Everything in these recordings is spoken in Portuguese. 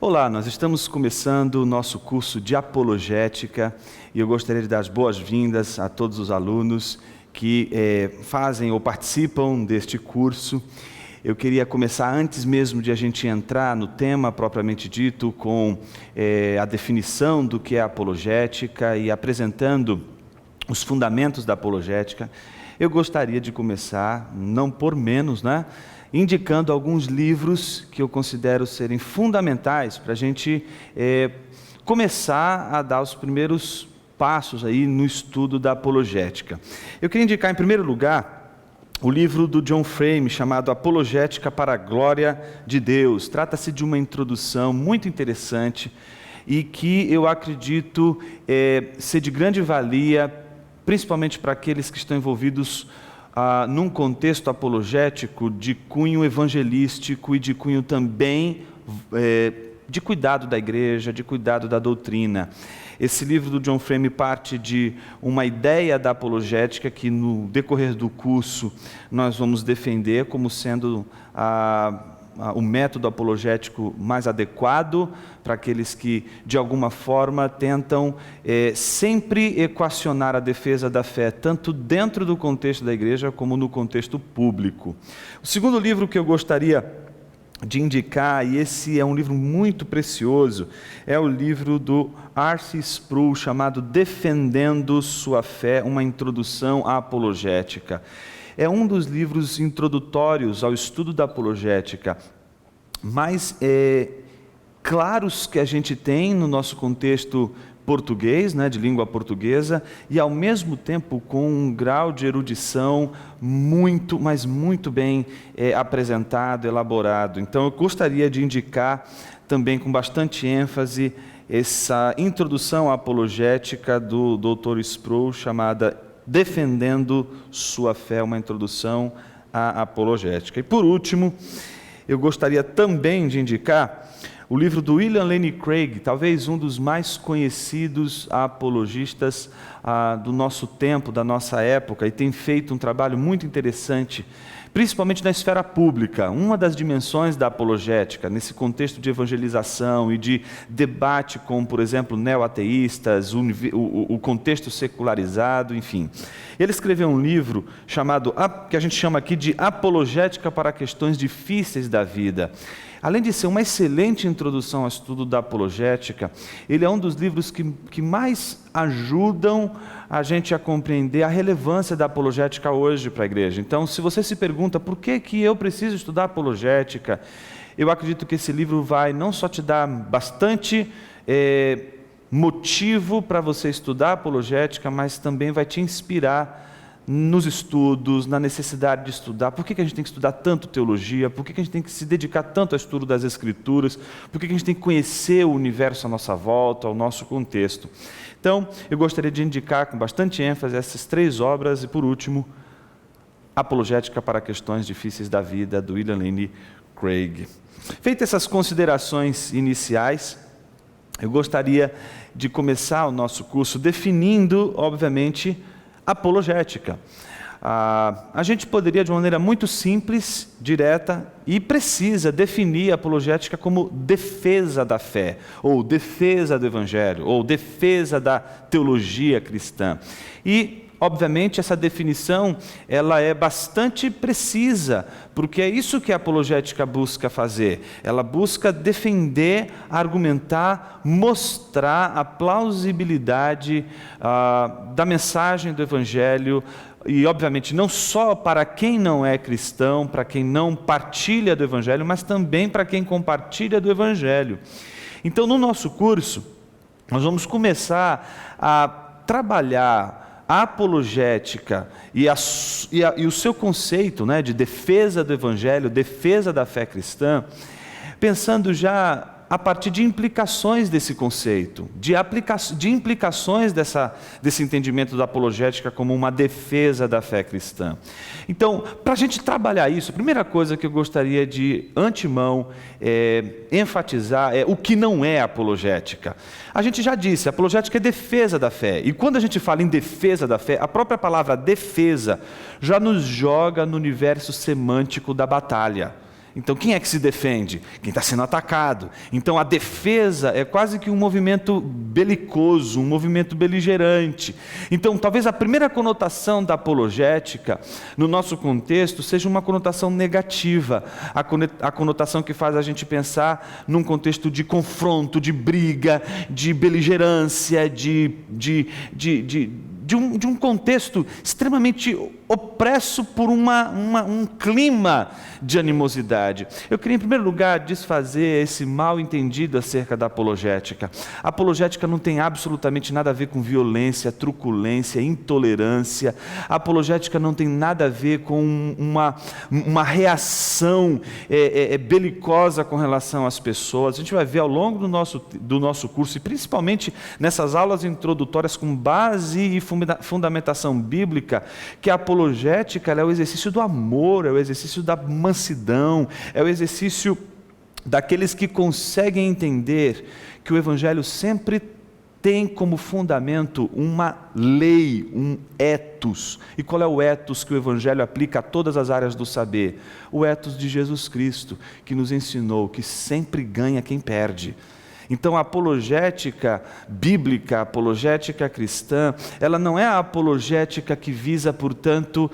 Olá, nós estamos começando o nosso curso de apologética e eu gostaria de dar as boas-vindas a todos os alunos que fazem ou participam deste curso. Eu queria começar, antes mesmo de a gente entrar no tema propriamente dito, com a definição do que é apologética e apresentando os fundamentos da apologética. Eu gostaria de começar, não por menos, indicando alguns livros que eu considero serem fundamentais para a gente começar a dar os primeiros passos aí no estudo da apologética. Eu queria indicar, em primeiro lugar, o livro do John Frame, chamado Apologética para a Glória de Deus. Trata-se de uma introdução muito interessante e que eu acredito ser de grande valia, principalmente para aqueles que estão envolvidos num contexto apologético de cunho evangelístico e de cunho também de cuidado da igreja, de cuidado da doutrina. Esse livro do John Frame parte de uma ideia da apologética que no decorrer do curso nós vamos defender como sendo o método apologético mais adequado para aqueles que, de alguma forma, tentam sempre equacionar a defesa da fé, tanto dentro do contexto da igreja como no contexto público. O segundo livro que eu gostaria de indicar, e esse é um livro muito precioso, é o livro do R.C. Sproul, chamado Defendendo Sua Fé, uma introdução à apologética. É um dos livros introdutórios ao estudo da apologética mais claros que a gente tem no nosso contexto português, de língua portuguesa, e ao mesmo tempo com um grau de erudição muito, mas muito bem apresentado, elaborado. Então eu gostaria de indicar também com bastante ênfase essa introdução à apologética do Dr. Sproul, chamada Defendendo Sua Fé, uma introdução à apologética. E por último, eu gostaria também de indicar o livro do William Lane Craig, talvez um dos mais conhecidos apologistas do nosso tempo, da nossa época, e tem feito um trabalho muito interessante, principalmente na esfera pública. Uma das dimensões da apologética, nesse contexto de evangelização e de debate com, por exemplo, neo-ateístas, o contexto secularizado, enfim. Ele escreveu um livro chamado, que a gente chama aqui de Apologética para Questões Difíceis da Vida. Além de ser uma excelente introdução ao estudo da apologética, ele é um dos livros que mais ajudam a gente a compreender a relevância da apologética hoje para a igreja. Então, se você se pergunta por que eu preciso estudar apologética, eu acredito que esse livro vai não só te dar bastante motivo para você estudar apologética, mas também vai te inspirar nos estudos, na necessidade de estudar. Por que a gente tem que estudar tanto teologia? Por que a gente tem que se dedicar tanto ao estudo das Escrituras? Por que a gente tem que conhecer o universo à nossa volta, ao nosso contexto? Então, eu gostaria de indicar com bastante ênfase essas três obras e, por último, Apologética para Questões Difíceis da Vida, do William Lane Craig. Feitas essas considerações iniciais, eu gostaria de começar o nosso curso definindo, obviamente, apologética. A gente poderia, de uma maneira muito simples, direta e precisa, definir a apologética como defesa da fé, ou defesa do evangelho, ou defesa da teologia cristã. E, obviamente, essa definição ela é bastante precisa, porque é isso que a apologética busca fazer. Ela busca defender, argumentar, mostrar a plausibilidade da mensagem do Evangelho, e, obviamente, não só para quem não é cristão, para quem não partilha do Evangelho, mas também para quem compartilha do Evangelho. Então, no nosso curso, nós vamos começar a trabalhar a apologética e o seu conceito de defesa do Evangelho, defesa da fé cristã, pensando já a partir de implicações desse conceito, de implicações desse entendimento da apologética como uma defesa da fé cristã. Então, para a gente trabalhar isso, a primeira coisa que eu gostaria de antemão enfatizar é o que não é apologética. A gente já disse, a apologética é defesa da fé, e quando a gente fala em defesa da fé, a própria palavra defesa já nos joga no universo semântico da batalha. Então, quem é que se defende? Quem está sendo atacado. Então, a defesa é quase que um movimento belicoso, um movimento beligerante. Então, talvez a primeira conotação da apologética, no nosso contexto, seja uma conotação negativa. A conotação que faz a gente pensar num contexto de confronto, de briga, de beligerância, de um contexto extremamente opresso por um clima de animosidade. Eu queria, em primeiro lugar, desfazer esse mal entendido acerca da apologética. A apologética não tem absolutamente nada a ver com violência, truculência, intolerância. A apologética não tem nada a ver com uma reação belicosa com relação às pessoas. A gente vai ver ao longo do nosso curso, e principalmente nessas aulas introdutórias com base e fundamentação bíblica, que a apologética é o exercício do amor, é o exercício da mansidão, é o exercício daqueles que conseguem entender que o Evangelho sempre tem como fundamento uma lei, um ethos. E qual é o ethos que o Evangelho aplica a todas as áreas do saber? O ethos de Jesus Cristo, que nos ensinou que sempre ganha quem perde. Então, a apologética bíblica, a apologética cristã, ela não é a apologética que visa, portanto,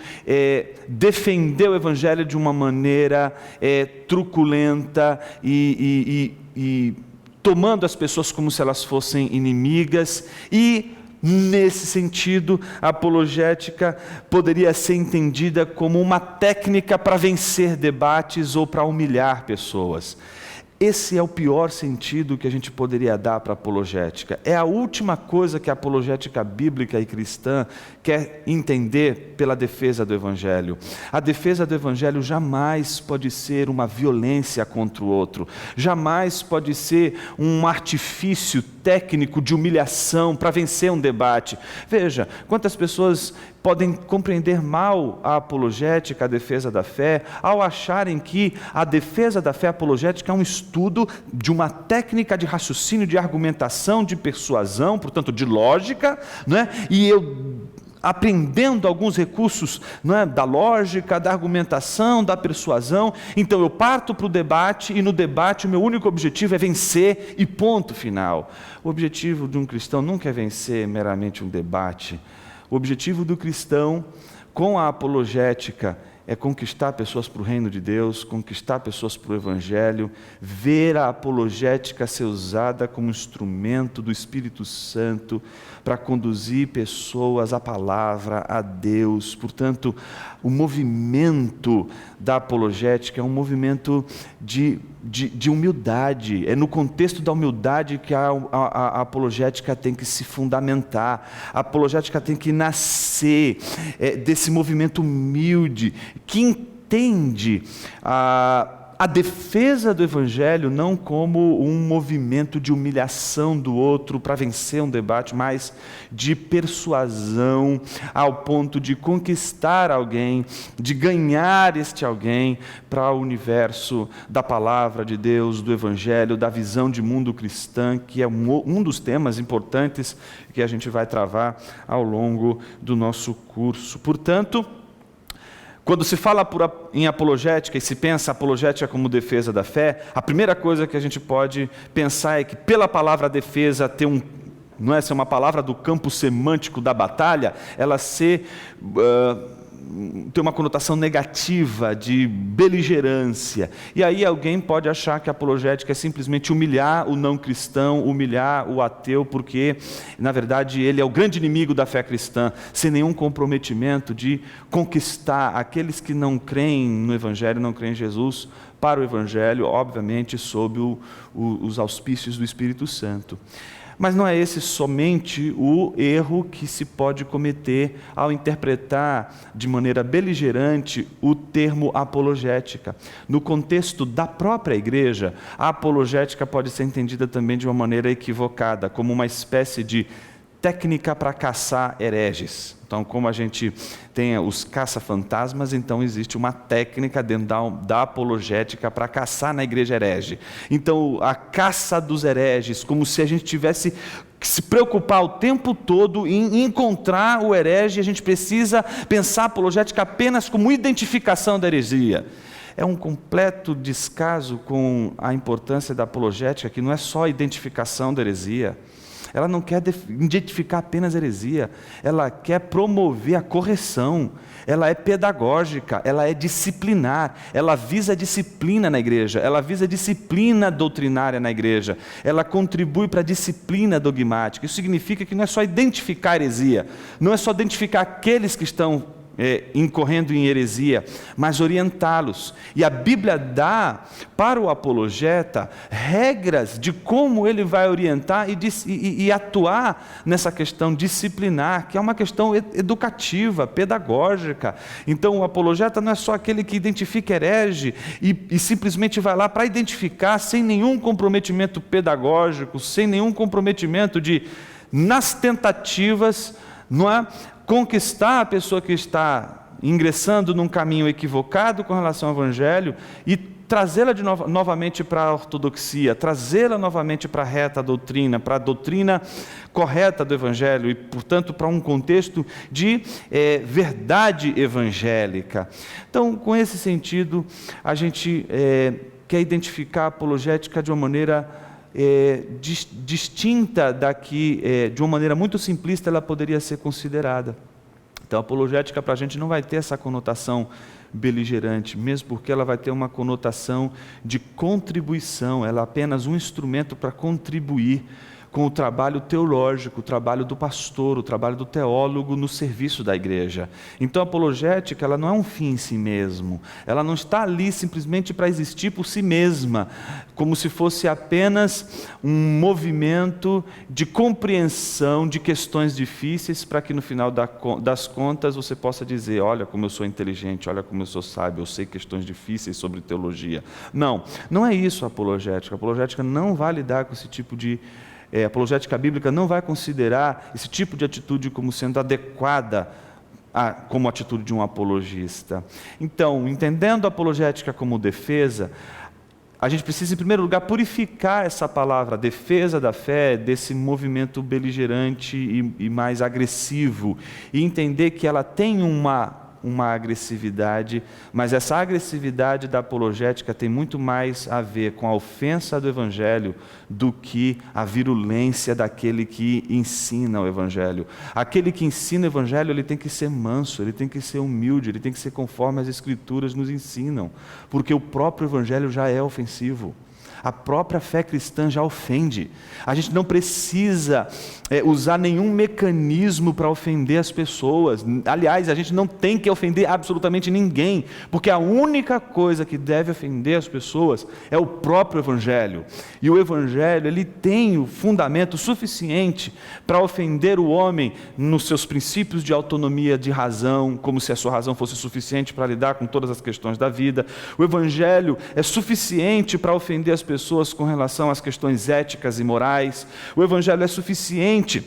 defender o Evangelho de uma maneira truculenta e tomando as pessoas como se elas fossem inimigas. E, nesse sentido, a apologética poderia ser entendida como uma técnica para vencer debates ou para humilhar pessoas. Esse é o pior sentido que a gente poderia dar para a apologética. É a última coisa que a apologética bíblica e cristã quer entender pela defesa do Evangelho. A defesa do Evangelho jamais pode ser uma violência contra o outro, jamais pode ser um artifício técnico de humilhação para vencer um debate. Veja, quantas pessoas podem compreender mal a apologética, a defesa da fé, ao acharem que a defesa da fé apologética é um estudo de uma técnica de raciocínio, de argumentação, de persuasão, portanto de lógica, não é? E eu, aprendendo alguns recursos, não é, da lógica, da argumentação, da persuasão, então eu parto para o debate, e no debate o meu único objetivo é vencer e ponto final. O objetivo de um cristão nunca é vencer meramente um debate. O objetivo do cristão com a apologética é conquistar pessoas para o reino de Deus, conquistar pessoas para o Evangelho, ver a apologética ser usada como instrumento do Espírito Santo para conduzir pessoas à palavra, a Deus. Portanto, o movimento da apologética é um movimento de humildade. É no contexto da humildade que a apologética tem que se fundamentar. A apologética tem que nascer desse movimento humilde, que entende a defesa do Evangelho não como um movimento de humilhação do outro para vencer um debate, mas de persuasão ao ponto de conquistar alguém, de ganhar este alguém para o universo da palavra de Deus, do Evangelho, da visão de mundo cristã, que é um dos temas importantes que a gente vai travar ao longo do nosso curso. Portanto, quando se fala em apologética e se pensa apologética como defesa da fé, a primeira coisa que a gente pode pensar é que pela palavra defesa não é ser uma palavra do campo semântico da batalha, ela tem uma conotação negativa de beligerância. E aí alguém pode achar que a apologética é simplesmente humilhar o não cristão, humilhar o ateu, porque, na verdade, ele é o grande inimigo da fé cristã, sem nenhum comprometimento de conquistar aqueles que não creem no Evangelho, não creem em Jesus, para o Evangelho, obviamente, sob os auspícios do Espírito Santo. Mas não é esse somente o erro que se pode cometer ao interpretar de maneira beligerante o termo apologética. No contexto da própria igreja, a apologética pode ser entendida também de uma maneira equivocada, como uma espécie de técnica para caçar hereges. Então, como a gente tem os caça-fantasmas, então existe uma técnica dentro da apologética para caçar na igreja herege. Então, a caça dos hereges, como se a gente tivesse que se preocupar o tempo todo em encontrar o herege, a gente precisa pensar a apologética apenas como identificação da heresia. é um completo descaso com a importância da apologética, que não é só a identificação da heresia. Ela não quer identificar apenas a heresia, ela quer promover a correção, ela é pedagógica, ela é disciplinar, ela visa a disciplina na igreja, ela visa a disciplina doutrinária na igreja, ela contribui para a disciplina dogmática. Isso significa que não é só identificar a heresia, não é só identificar aqueles que estão incorrendo em heresia, mas orientá-los. E a Bíblia dá para o apologeta regras de como ele vai orientar e atuar nessa questão disciplinar, que é uma questão educativa, pedagógica. Então o apologeta não é só aquele que identifica herege e simplesmente vai lá para identificar sem nenhum comprometimento pedagógico, sem nenhum comprometimento de, nas tentativas, não é? Conquistar a pessoa que está ingressando num caminho equivocado com relação ao Evangelho e trazê-la novamente para a ortodoxia, trazê-la novamente para a reta doutrina, para a doutrina correta do Evangelho e, portanto, para um contexto de verdade evangélica. Então, com esse sentido, a gente quer identificar a apologética de uma maneira distinta daqui, de uma maneira muito simplista ela poderia ser considerada. Então a apologética para a gente não vai ter essa conotação beligerante, mesmo porque ela vai ter uma conotação de contribuição, ela é apenas um instrumento para contribuir com o trabalho teológico, o trabalho do pastor, o trabalho do teólogo no serviço da igreja. Então a apologética, ela não é um fim em si mesmo, ela não está ali simplesmente para existir por si mesma, como se fosse apenas um movimento de compreensão de questões difíceis, para que no final das contas você possa dizer, olha como eu sou inteligente, olha como eu sou sábio, eu sei questões difíceis sobre teologia. Não, não é isso a apologética. A apologética não vai lidar com esse tipo de a apologética bíblica não vai considerar esse tipo de atitude como sendo adequada como atitude de um apologista. Então, entendendo a apologética como defesa, a gente precisa, em primeiro lugar, purificar essa palavra, defesa da fé, desse movimento beligerante e mais agressivo, e entender que ela tem uma agressividade, mas essa agressividade da apologética tem muito mais a ver com a ofensa do Evangelho do que a virulência daquele que ensina o Evangelho. Aquele que ensina o Evangelho, ele tem que ser manso, ele tem que ser humilde, ele tem que ser conforme as Escrituras nos ensinam, porque o próprio Evangelho já é ofensivo. A própria fé cristã já ofende. A gente não precisa usar nenhum mecanismo para ofender as pessoas. Aliás, a gente não tem que ofender absolutamente ninguém, porque a única coisa que deve ofender as pessoas é o próprio Evangelho. E o Evangelho, ele tem o fundamento suficiente para ofender o homem nos seus princípios de autonomia de razão, como se a sua razão fosse suficiente para lidar com todas as questões da vida. O Evangelho é suficiente para ofender as pessoas com relação às questões éticas e morais. O Evangelho é suficiente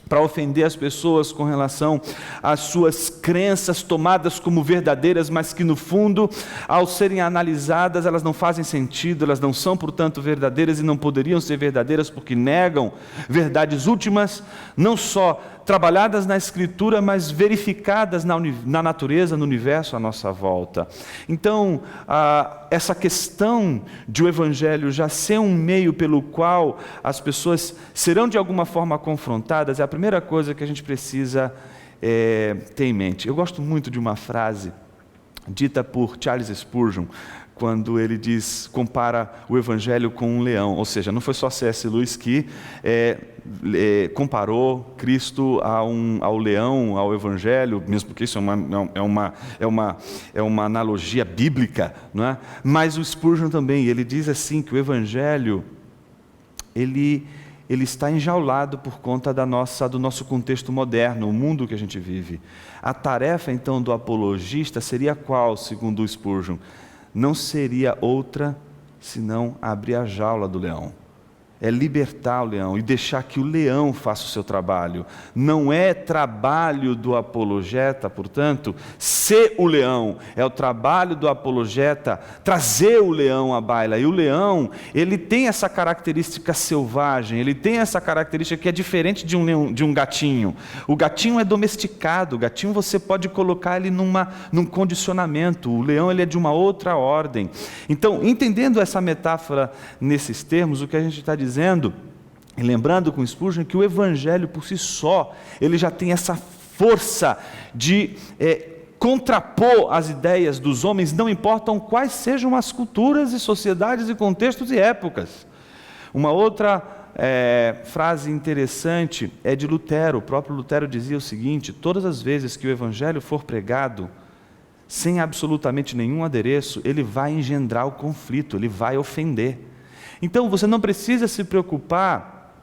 para ofender as pessoas com relação às suas crenças tomadas como verdadeiras, mas que no fundo, ao serem analisadas, elas não fazem sentido, elas não são, portanto, verdadeiras e não poderiam ser verdadeiras porque negam verdades últimas, não só trabalhadas na Escritura, mas verificadas na natureza, no universo à nossa volta. Então, essa questão de o Evangelho já ser um meio pelo qual as pessoas serão de alguma forma confrontadas, é a primeira coisa que a gente precisa ter em mente. Eu gosto muito de uma frase dita por Charles Spurgeon, quando ele compara o Evangelho com um leão, ou seja, não foi só C.S. Lewis que comparou Cristo ao leão, ao Evangelho, mesmo porque isso é uma analogia bíblica, não é? Mas o Spurgeon também, ele diz assim que o Evangelho, ele está enjaulado por conta do nosso contexto moderno, o mundo que a gente vive. A tarefa, então, do apologista seria qual, segundo o Spurgeon? Não seria outra senão abrir a jaula do leão. É libertar o leão e deixar que o leão faça o seu trabalho. Não é trabalho do apologeta, portanto, ser o leão, é o trabalho do apologeta trazer o leão à baila. E o leão, ele tem essa característica selvagem, ele tem essa característica que é diferente de um gatinho. O gatinho é domesticado, o gatinho você pode colocar ele num condicionamento, o leão ele é de uma outra ordem. Então, entendendo essa metáfora nesses termos, o que a gente está dizendo, e lembrando com Spurgeon, que o Evangelho por si só, ele já tem essa força de contrapor as ideias dos homens, não importam quais sejam as culturas e sociedades e contextos e épocas. Uma outra frase interessante é de Lutero. O próprio Lutero dizia o seguinte: todas as vezes que o Evangelho for pregado, sem absolutamente nenhum adereço, ele vai engendrar o conflito, ele vai ofender. Então você não precisa se preocupar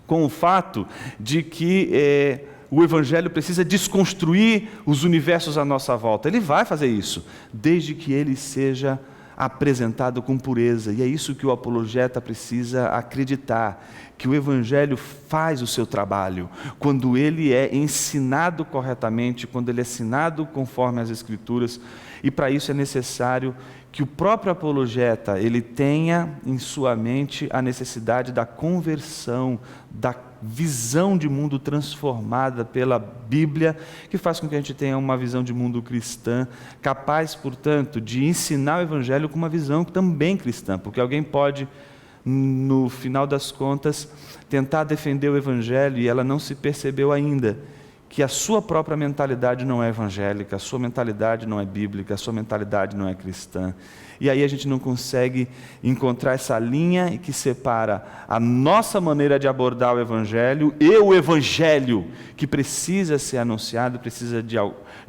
com o fato de que o Evangelho precisa desconstruir os universos à nossa volta. Ele vai fazer isso, desde que ele seja apresentado com pureza. E é isso que o apologeta precisa acreditar, que o Evangelho faz o seu trabalho, quando ele é ensinado corretamente, quando ele é ensinado conforme as Escrituras, e para isso é necessário que o próprio apologeta ele tenha em sua mente a necessidade da conversão, da visão de mundo transformada pela Bíblia, que faz com que a gente tenha uma visão de mundo cristã, capaz, portanto, de ensinar o Evangelho com uma visão também cristã, porque alguém pode, no final das contas, tentar defender o Evangelho e ela não se percebeu ainda que a sua própria mentalidade não é evangélica, a sua mentalidade não é bíblica, a sua mentalidade não é cristã. E aí a gente não consegue encontrar essa linha que separa a nossa maneira de abordar o Evangelho e o Evangelho que precisa ser anunciado, precisa de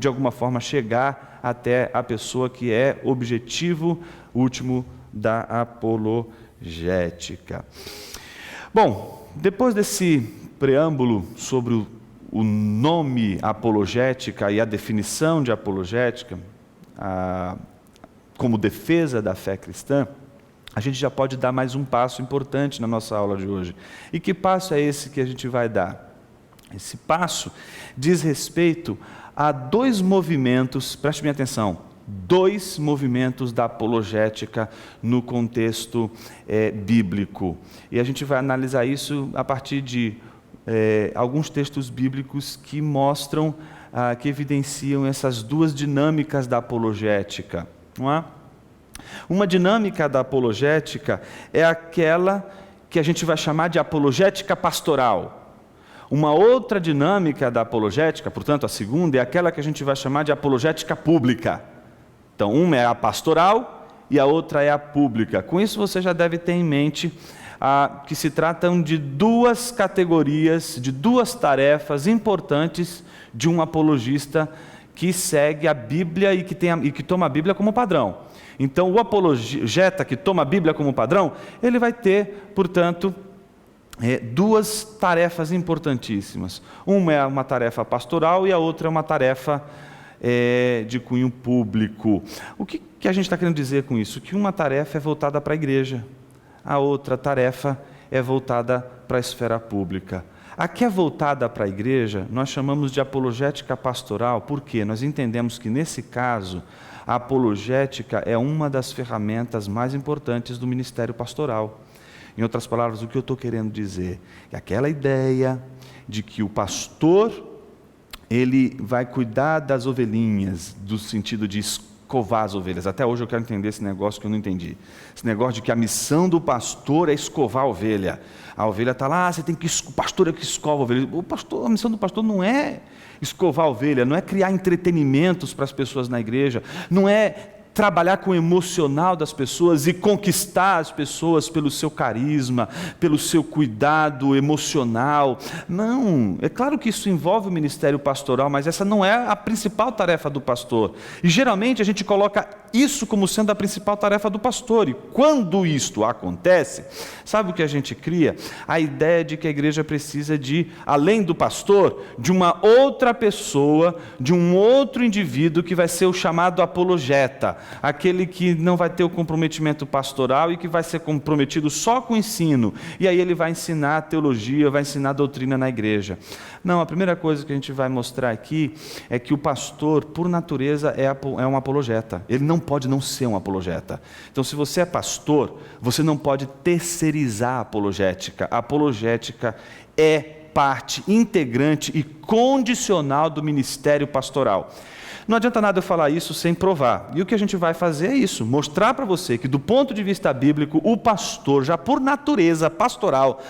alguma forma chegar até a pessoa que é objetivo último da apologética. Bom, depois desse preâmbulo sobre o nome apologética e a definição de apologética como defesa da fé cristã, a gente já pode dar mais um passo importante na nossa aula de hoje. E que passo é esse que a gente vai dar? Esse passo diz respeito a dois movimentos, preste bem atenção, dois movimentos da apologética no contexto bíblico. E a gente vai analisar isso a partir de alguns textos bíblicos que mostram, que evidenciam essas duas dinâmicas da apologética. Não é? Uma dinâmica da apologética é aquela que a gente vai chamar de apologética pastoral. Uma outra dinâmica da apologética, portanto a segunda, é aquela que a gente vai chamar de apologética pública. Então uma é a pastoral e a outra é a pública. Com isso você já deve ter em mente que se tratam de duas categorias, de duas tarefas importantes de um apologista que segue a Bíblia e que toma a Bíblia como padrão. Então, o apologeta que toma a Bíblia como padrão, ele vai ter, portanto, duas tarefas importantíssimas. Uma é uma tarefa pastoral e a outra é uma tarefa de cunho público. O que a gente está querendo dizer com isso? Que uma tarefa é voltada para a igreja, a outra tarefa é voltada para a esfera pública. A que é voltada para a igreja, nós chamamos de apologética pastoral, porque nós entendemos que, nesse caso, a apologética é uma das ferramentas mais importantes do ministério pastoral. Em outras palavras, o que eu estou querendo dizer? É aquela ideia de que o pastor, ele vai cuidar das ovelhinhas, do sentido de escovar as ovelhas. Até hoje eu quero entender esse negócio que eu não entendi. Esse negócio de que a missão do pastor é escovar a ovelha. A ovelha está lá, o pastor é que escova a ovelha. A missão do pastor não é escovar a ovelha, não é criar entretenimentos para as pessoas na igreja, não é trabalhar com o emocional das pessoas e conquistar as pessoas pelo seu carisma, pelo seu cuidado emocional. Não, é claro que isso envolve o ministério pastoral, mas essa não é a principal tarefa do pastor. E geralmente a gente coloca isso como sendo a principal tarefa do pastor. E quando isto acontece, sabe o que a gente cria? A ideia de que a igreja precisa de, além do pastor, de uma outra pessoa, de um outro indivíduo que vai ser o chamado apologeta, aquele que não vai ter o comprometimento pastoral e que vai ser comprometido só com o ensino. E aí ele vai ensinar teologia, vai ensinar doutrina na igreja. Não, a primeira coisa que a gente vai mostrar aqui é que o pastor, por natureza, é um apologeta. Ele não pode não ser um apologeta. Então, se você é pastor, você não pode terceirizar a apologética. A apologética é parte integrante e condicional do ministério pastoral. Não adianta nada eu falar isso sem provar. E o que a gente vai fazer é isso, mostrar para você que do ponto de vista bíblico, o pastor, já por natureza pastoral,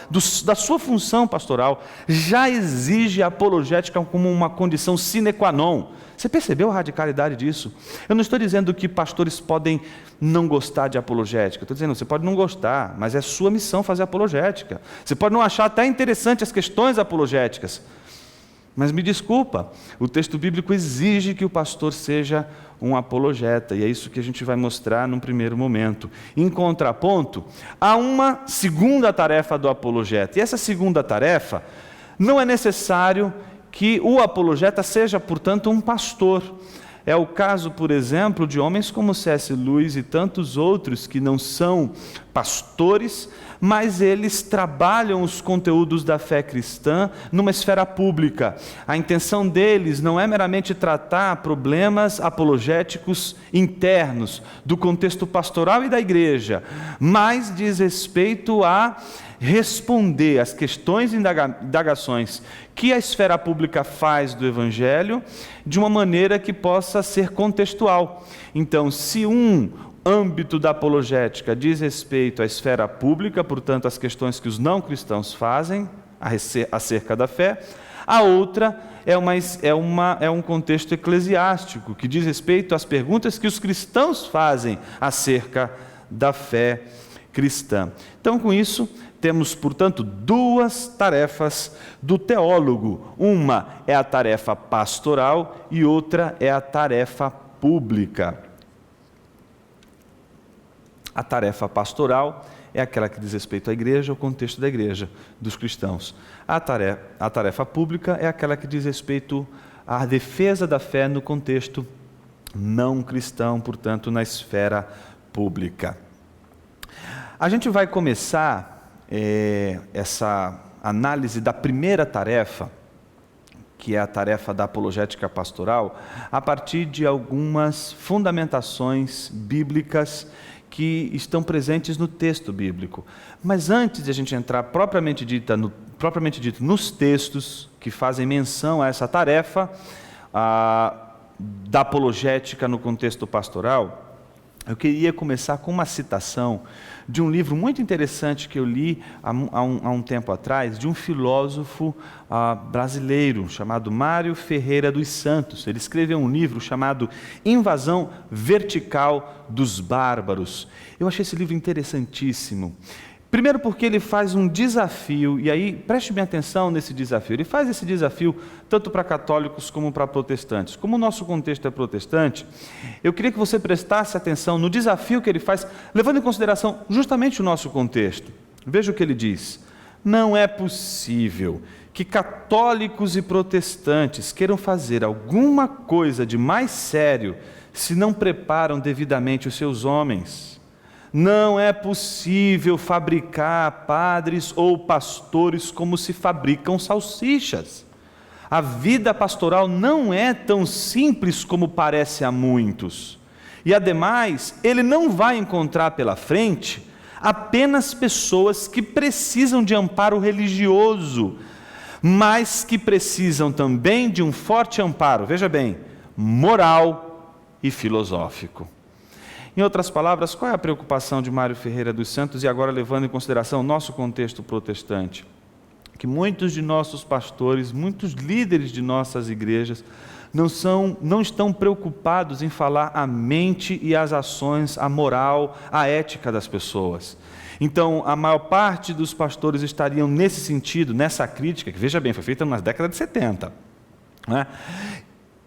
da sua função pastoral, já exige a apologética como uma condição sine qua non. Você percebeu a radicalidade disso? Eu não estou dizendo que pastores podem não gostar de apologética. Estou dizendo, você pode não gostar, mas é sua missão fazer apologética. Você pode não achar até interessante as questões apologéticas. Mas me desculpa, o texto bíblico exige que o pastor seja um apologeta, e é isso que a gente vai mostrar num primeiro momento. Em contraponto, há uma segunda tarefa do apologeta, e essa segunda tarefa, não é necessário que o apologeta seja, portanto, um pastor. É o caso, por exemplo, de homens como C.S. Lewis e tantos outros que não são pastores, mas eles trabalham os conteúdos da fé cristã numa esfera pública. A intenção deles não é meramente tratar problemas apologéticos internos do contexto pastoral e da igreja, mas diz respeito a responder às questões e indagações que a esfera pública faz do Evangelho de uma maneira que possa ser contextual. Então, se um âmbito da apologética diz respeito à esfera pública, portanto, às questões que os não cristãos fazem acerca da fé, a outra é um contexto eclesiástico, que diz respeito às perguntas que os cristãos fazem acerca da fé cristã. Então, com isso, temos, portanto, duas tarefas do teólogo. Uma é a tarefa pastoral e outra é a tarefa pública. A tarefa pastoral é aquela que diz respeito à igreja, ao contexto da igreja, dos cristãos. A tarefa pública é aquela que diz respeito à defesa da fé no contexto não cristão, portanto, na esfera pública. A gente vai começar essa análise da primeira tarefa, que é a tarefa da apologética pastoral, a partir de algumas fundamentações bíblicas que estão presentes no texto bíblico. Mas antes de a gente entrar propriamente dito nos textos que fazem menção a essa tarefa da apologética no contexto pastoral, eu queria começar com uma citação de um livro muito interessante que eu li há um tempo atrás, de um filósofo brasileiro chamado Mário Ferreira dos Santos. Ele escreveu um livro chamado Invasão Vertical dos Bárbaros. Eu achei esse livro interessantíssimo. Primeiro porque ele faz um desafio, e aí preste bem atenção nesse desafio. Ele faz esse desafio tanto para católicos como para protestantes. Como o nosso contexto é protestante, eu queria que você prestasse atenção no desafio que ele faz, levando em consideração justamente o nosso contexto. Veja o que ele diz. Não é possível que católicos e protestantes queiram fazer alguma coisa de mais sério se não preparam devidamente os seus homens. Não é possível fabricar padres ou pastores como se fabricam salsichas. A vida pastoral não é tão simples como parece a muitos. E, ademais, ele não vai encontrar pela frente apenas pessoas que precisam de amparo religioso, mas que precisam também de um forte amparo, veja bem, moral e filosófico. Em outras palavras, qual é a preocupação de Mário Ferreira dos Santos, e agora levando em consideração o nosso contexto protestante? Que muitos de nossos pastores, muitos líderes de nossas igrejas, não estão preocupados em falar a mente e as ações, a moral, a ética das pessoas. Então, a maior parte dos pastores estariam nesse sentido, nessa crítica, que veja bem, foi feita nas décadas de 70, né?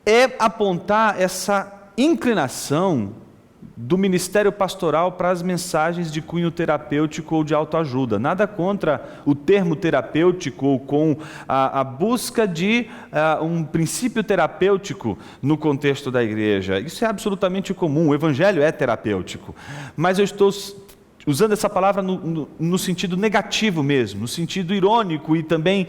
É apontar essa inclinação do ministério pastoral para as mensagens de cunho terapêutico ou de autoajuda. Nada contra o termo terapêutico ou com a busca de um princípio terapêutico no contexto da igreja. Isso é absolutamente comum, o evangelho é terapêutico. Mas eu estou usando essa palavra no sentido negativo mesmo, no sentido irônico e também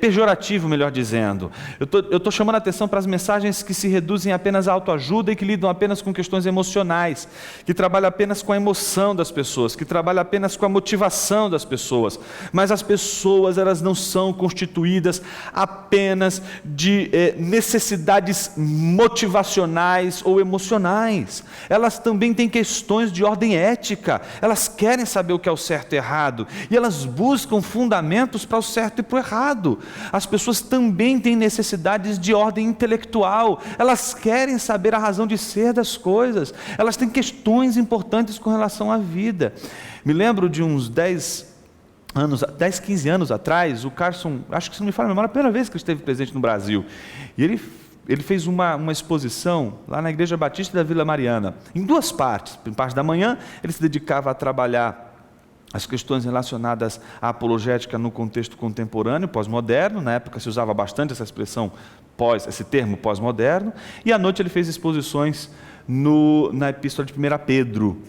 pejorativo, melhor dizendo. Eu estou chamando a atenção para as mensagens que se reduzem apenas à autoajuda e que lidam apenas com questões emocionais, que trabalham apenas com a emoção das pessoas, que trabalham apenas com a motivação das pessoas. Mas as pessoas, elas não são constituídas apenas de necessidades motivacionais ou emocionais. Elas também têm questões de ordem ética, elas querem saber o que é o certo e errado, e elas buscam fundamentos para o certo e para o errado. As pessoas também têm necessidades de ordem intelectual, elas querem saber a razão de ser das coisas, elas têm questões importantes com relação à vida. Me lembro de uns 10, 15 anos atrás, o Carson, acho que se não me falha a memória, a primeira vez que ele esteve presente no Brasil, e ele fez uma exposição lá na Igreja Batista da Vila Mariana, em duas partes. Em parte da manhã, ele se dedicava a trabalhar as questões relacionadas à apologética no contexto contemporâneo, pós-moderno. Na época se usava bastante essa expressão, esse termo pós-moderno. E à noite ele fez exposições na Epístola de 1 Pedro.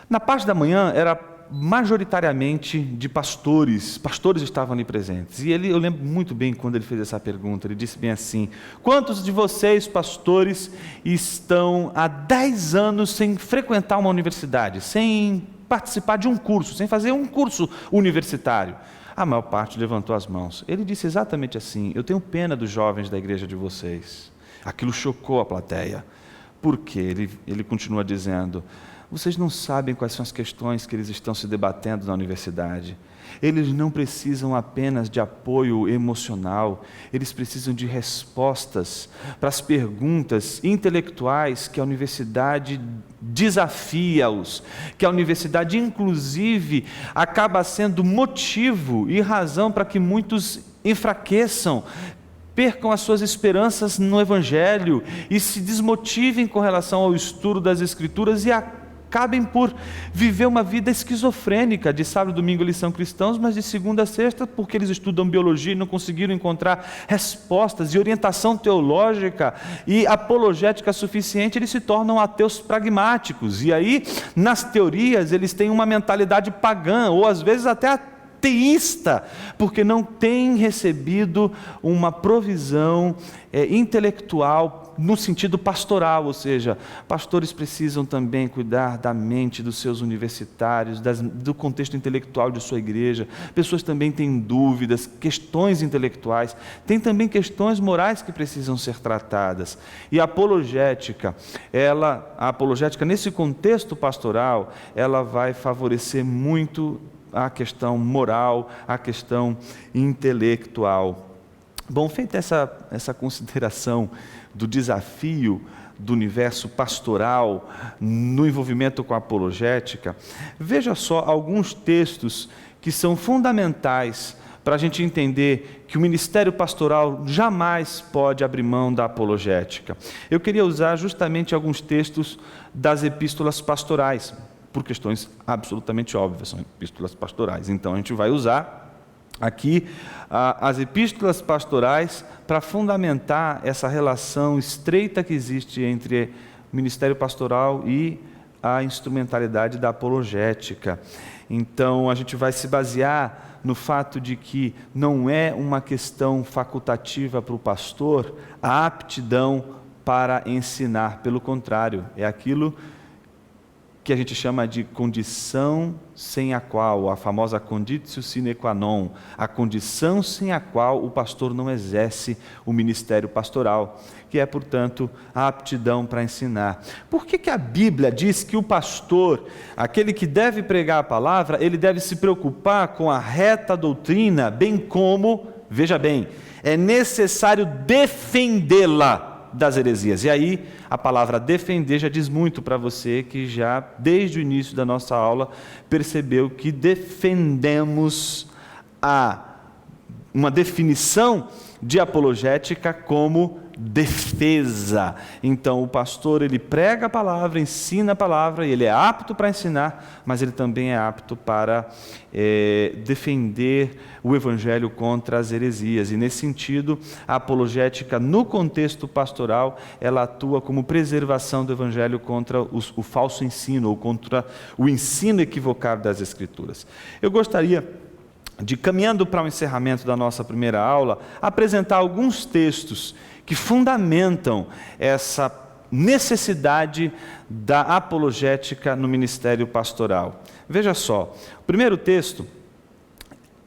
Na parte da manhã era majoritariamente de pastores estavam ali presentes. E eu lembro muito bem quando ele fez essa pergunta, ele disse bem assim: quantos de vocês, pastores, estão há 10 anos sem frequentar uma universidade, sem participar de um curso, sem fazer um curso universitário? A maior parte levantou as mãos. Ele disse exatamente assim: eu tenho pena dos jovens da igreja de vocês. Aquilo chocou a plateia. Por quê? Ele continua dizendo: vocês não sabem quais são as questões que eles estão se debatendo na universidade. Eles não precisam apenas de apoio emocional, eles precisam de respostas para as perguntas intelectuais que a universidade desafia-os, que a universidade, inclusive, acaba sendo motivo e razão para que muitos enfraqueçam, percam as suas esperanças no Evangelho e se desmotivem com relação ao estudo das Escrituras e acabem por viver uma vida esquizofrênica. De sábado e domingo eles são cristãos, mas de segunda a sexta, porque eles estudam biologia e não conseguiram encontrar respostas e orientação teológica e apologética suficiente, eles se tornam ateus pragmáticos. E aí, nas teorias, eles têm uma mentalidade pagã, ou às vezes até teísta, porque não têm recebido uma provisão intelectual no sentido pastoral, ou seja, pastores precisam também cuidar da mente dos seus universitários, do contexto intelectual de sua igreja. Pessoas também têm dúvidas, questões intelectuais, tem também questões morais que precisam ser tratadas. E a apologética nesse contexto pastoral, ela vai favorecer muito a questão moral, a questão intelectual. Bom, feita essa consideração do desafio do universo pastoral no envolvimento com a apologética, veja só alguns textos que são fundamentais para a gente entender que o ministério pastoral jamais pode abrir mão da apologética. Eu queria usar justamente alguns textos das epístolas pastorais, por questões absolutamente óbvias, são epístolas pastorais. Então, a gente vai usar aqui as epístolas pastorais para fundamentar essa relação estreita que existe entre o ministério pastoral e a instrumentalidade da apologética. Então, a gente vai se basear no fato de que não é uma questão facultativa para o pastor a aptidão para ensinar, pelo contrário, é aquilo que a gente chama de condição sem a qual, a famosa conditio sine qua non, a condição sem a qual o pastor não exerce o ministério pastoral, que é, portanto, a aptidão para ensinar. Por que a Bíblia diz que o pastor, aquele que deve pregar a palavra, ele deve se preocupar com a reta doutrina, bem como, veja bem, é necessário defendê-la das heresias? E aí, a palavra defender já diz muito para você que já, desde o início da nossa aula, percebeu que defendemos uma definição de apologética como defesa. Então o pastor, ele prega a palavra, ensina a palavra, e ele é apto para ensinar, mas ele também é apto para defender o evangelho contra as heresias. E nesse sentido, a apologética no contexto pastoral, ela atua como preservação do evangelho contra o falso ensino, ou contra o ensino equivocado das Escrituras. Eu gostaria de, caminhando para o encerramento da nossa primeira aula, apresentar alguns textos que fundamentam essa necessidade da apologética no ministério pastoral. Veja só, o primeiro texto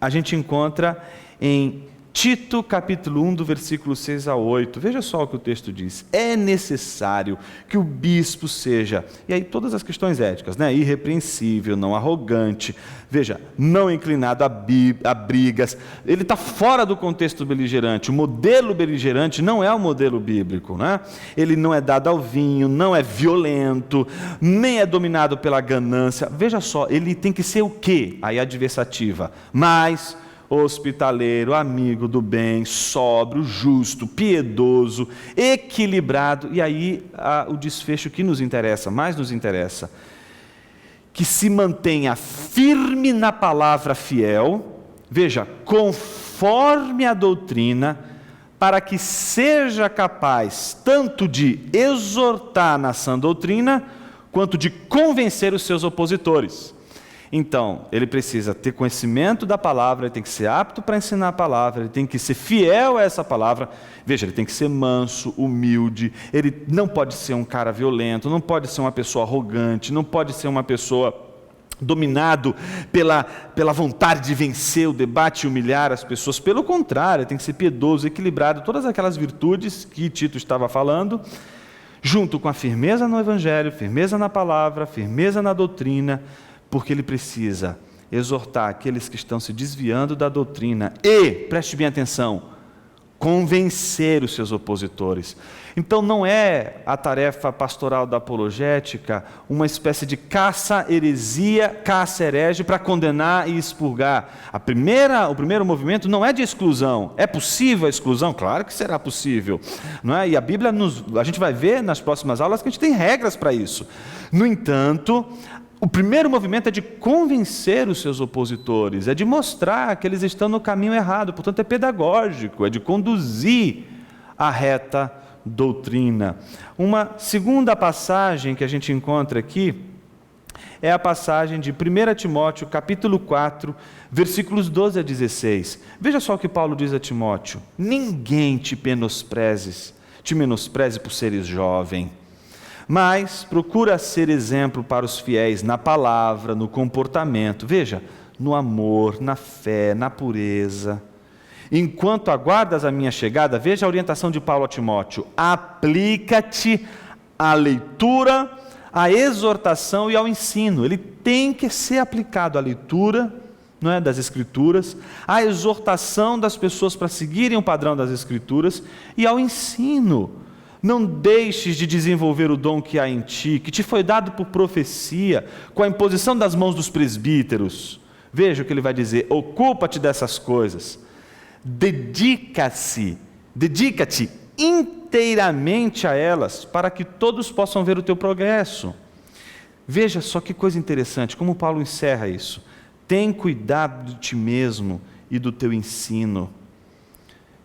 a gente encontra em Tito, capítulo 1, do versículo 6 a 8. Veja só o que o texto diz. É necessário que o bispo seja, e aí todas as questões éticas, né? Irrepreensível, não arrogante, veja, não inclinado a brigas. Ele está fora do contexto beligerante. O modelo beligerante não é o modelo bíblico, né? Ele não é dado ao vinho, não é violento, nem é dominado pela ganância. Veja só, ele tem que ser o quê? Aí a adversativa, mas hospitaleiro, amigo do bem, sóbrio, justo, piedoso, equilibrado. E aí o desfecho que nos interessa, mais nos interessa, que se mantenha firme na palavra fiel, veja, conforme a doutrina, para que seja capaz tanto de exortar na sã doutrina, quanto de convencer os seus opositores. Então, ele precisa ter conhecimento da palavra, ele tem que ser apto para ensinar a palavra, ele tem que ser fiel a essa palavra. Veja, ele tem que ser manso, humilde, ele não pode ser um cara violento, não pode ser uma pessoa arrogante, não pode ser uma pessoa dominado pela vontade de vencer o debate e humilhar as pessoas. Pelo contrário, ele tem que ser piedoso, equilibrado, todas aquelas virtudes que Tito estava falando, junto com a firmeza no evangelho, firmeza na palavra, firmeza na doutrina, porque ele precisa exortar aqueles que estão se desviando da doutrina e, preste bem atenção, convencer os seus opositores. Então não é a tarefa pastoral da apologética uma espécie de caça-heresia, caça-herege para condenar e expurgar. O primeiro movimento não é de exclusão. É possível a exclusão? Claro que será possível, não é? E a Bíblia, a gente vai ver nas próximas aulas que a gente tem regras para isso. No entanto, o primeiro movimento é de convencer os seus opositores, é de mostrar que eles estão no caminho errado, portanto é pedagógico, é de conduzir a reta doutrina. Uma segunda passagem que a gente encontra aqui é a passagem de 1 Timóteo, capítulo 4, versículos 12 a 16. Veja só o que Paulo diz a Timóteo: ninguém te menospreze por seres jovem, mas procura ser exemplo para os fiéis na palavra, no comportamento, veja, no amor, na fé, na pureza. Enquanto aguardas a minha chegada, veja a orientação de Paulo a Timóteo: aplica-te à leitura, à exortação e ao ensino. Ele tem que ser aplicado à leitura, não é, das Escrituras, à exortação das pessoas para seguirem o padrão das Escrituras e ao ensino. Não deixes de desenvolver o dom que há em ti, que te foi dado por profecia, com a imposição das mãos dos presbíteros. Veja o que ele vai dizer: ocupa-te dessas coisas, dedica-te inteiramente a elas, para que todos possam ver o teu progresso. Veja só que coisa interessante, como Paulo encerra isso: tem cuidado de ti mesmo e do teu ensino.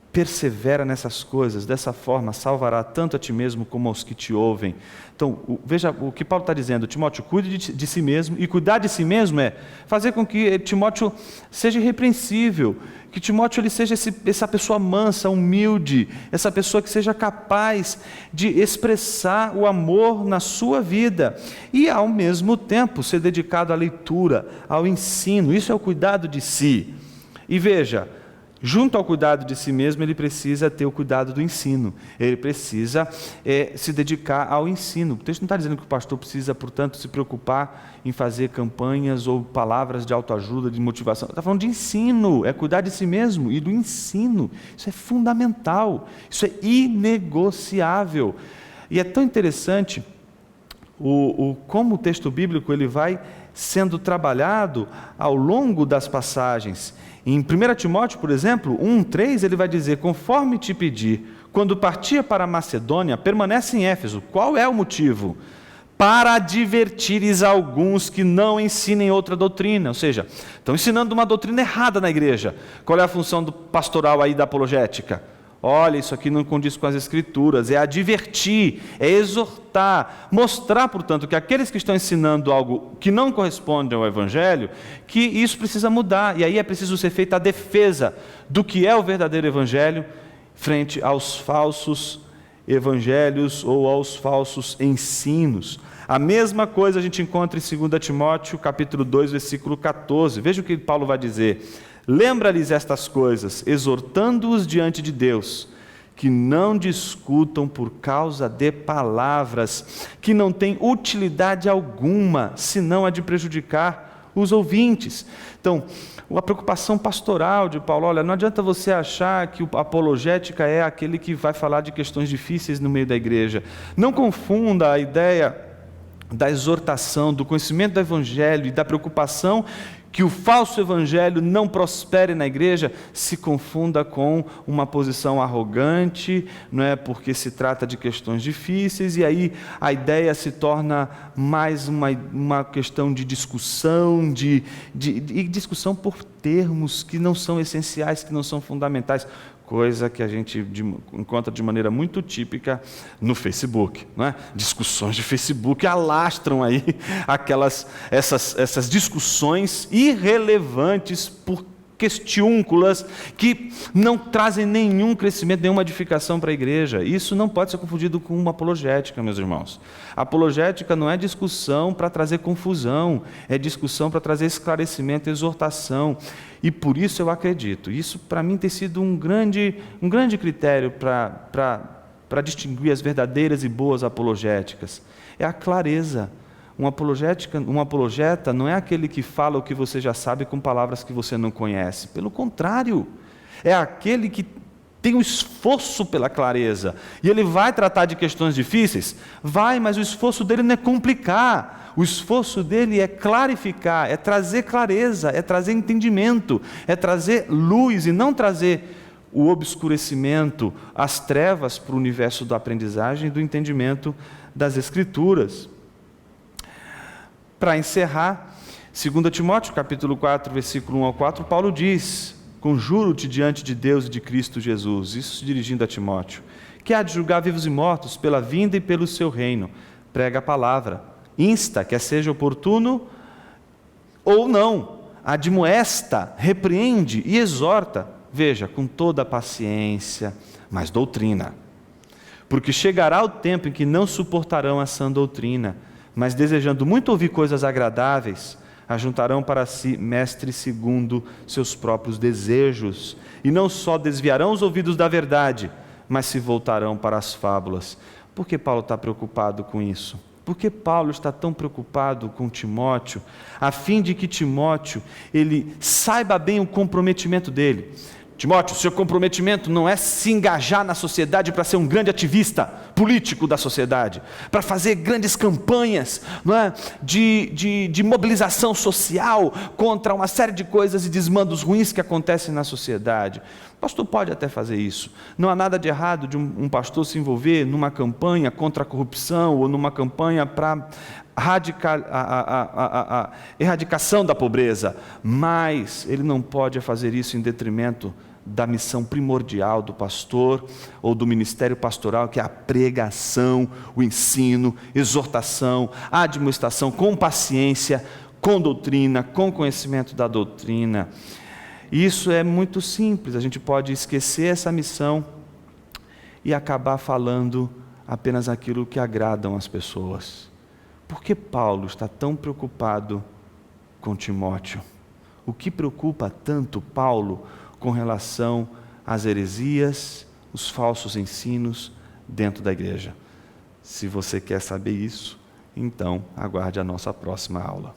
Persevera nessas coisas, dessa forma salvará tanto a ti mesmo como aos que te ouvem. Então, veja o que Paulo está dizendo: Timóteo, cuide de si mesmo, e cuidar de si mesmo é fazer com que Timóteo seja irrepreensível, que Timóteo ele seja essa pessoa mansa, humilde, essa pessoa que seja capaz de expressar o amor na sua vida, e ao mesmo tempo ser dedicado à leitura, ao ensino. Isso é o cuidado de si. E veja, junto ao cuidado de si mesmo, ele precisa ter o cuidado do ensino, ele precisa se dedicar ao ensino. O texto não está dizendo que o pastor precisa, portanto, se preocupar em fazer campanhas ou palavras de autoajuda, de motivação. Está falando de ensino, é cuidar de si mesmo e do ensino. Isso é fundamental, isso é inegociável. E é tão interessante como o texto bíblico ele vai sendo trabalhado ao longo das passagens. Em 1 Timóteo, por exemplo, 1:3, ele vai dizer: conforme te pedi, quando partia para a Macedônia, permanece em Éfeso. Qual é o motivo? Para advertires alguns que não ensinem outra doutrina. Ou seja, estão ensinando uma doutrina errada na igreja. Qual é a função do pastoral aí da apologética? Olha, isso aqui não condiz com as Escrituras. É advertir, é exortar, mostrar, portanto, que aqueles que estão ensinando algo que não corresponde ao Evangelho, que isso precisa mudar. E aí é preciso ser feita a defesa do que é o verdadeiro Evangelho frente aos falsos evangelhos ou aos falsos ensinos. A mesma coisa a gente encontra em 2 Timóteo, capítulo 2, versículo 14. Veja o que Paulo vai dizer. Lembra-lhes estas coisas, exortando-os diante de Deus, que não discutam por causa de palavras, que não têm utilidade alguma, senão a de prejudicar os ouvintes. Então, a preocupação pastoral de Paulo, olha, não adianta você achar que a apologética é aquele que vai falar de questões difíceis no meio da igreja. Não confunda a ideia da exortação, do conhecimento do Evangelho e da preocupação que o falso evangelho não prospere na igreja, se confunda com uma posição arrogante, não é, porque se trata de questões difíceis, e aí a ideia se torna mais uma questão de discussão, de discussão por termos que não são essenciais, que não são fundamentais, coisa que a gente encontra de maneira muito típica no Facebook, não é? Discussões de Facebook alastram aí essas discussões irrelevantes por questiúnculas que não trazem nenhum crescimento, nenhuma edificação para a igreja. Isso não pode ser confundido com uma apologética, meus irmãos. A apologética não é discussão para trazer confusão, é discussão para trazer esclarecimento, exortação. E por isso eu acredito, isso para mim tem sido um grande critério para distinguir as verdadeiras e boas apologéticas, é a clareza. Um apologeta não é aquele que fala o que você já sabe com palavras que você não conhece. Pelo contrário, é aquele que tem um esforço pela clareza. E ele vai tratar de questões difíceis? Vai, mas o esforço dele não é complicar. O esforço dele é clarificar, é trazer clareza, é trazer entendimento, é trazer luz e não trazer o obscurecimento, as trevas para o universo da aprendizagem e do entendimento das Escrituras. Para encerrar, 2 Timóteo, capítulo 4, versículo 1 ao 4, Paulo diz: conjuro-te diante de Deus e de Cristo Jesus, isso se dirigindo a Timóteo, que há de julgar vivos e mortos pela vinda e pelo seu reino. Prega a palavra, insta, quer seja oportuno ou não, admoesta, repreende e exorta, veja, com toda a paciência, mas doutrina. Porque chegará o tempo em que não suportarão a sã doutrina, mas desejando muito ouvir coisas agradáveis, ajuntarão para si mestres segundo seus próprios desejos, e não só desviarão os ouvidos da verdade, mas se voltarão para as fábulas. Por que Paulo está preocupado com isso? Por que Paulo está tão preocupado com Timóteo, a fim de que Timóteo ele saiba bem o comprometimento dele? Timóteo, seu comprometimento não é se engajar na sociedade para ser um grande ativista político da sociedade, para fazer grandes campanhas, não é? de mobilização social contra uma série de coisas e desmandos ruins que acontecem na sociedade. O pastor pode até fazer isso. Não há nada de errado de um pastor se envolver numa campanha contra a corrupção ou numa campanha para a erradicação da pobreza, mas ele não pode fazer isso em detrimento da missão primordial do pastor ou do ministério pastoral, que é a pregação, o ensino, exortação, a admoestação com paciência, com doutrina, com conhecimento da doutrina. Isso é muito simples, a gente pode esquecer essa missão e acabar falando apenas aquilo que agradam as pessoas. Por que Paulo está tão preocupado com Timóteo? O que preocupa tanto Paulo com relação às heresias, os falsos ensinos dentro da igreja? Se você quer saber isso, então aguarde a nossa próxima aula.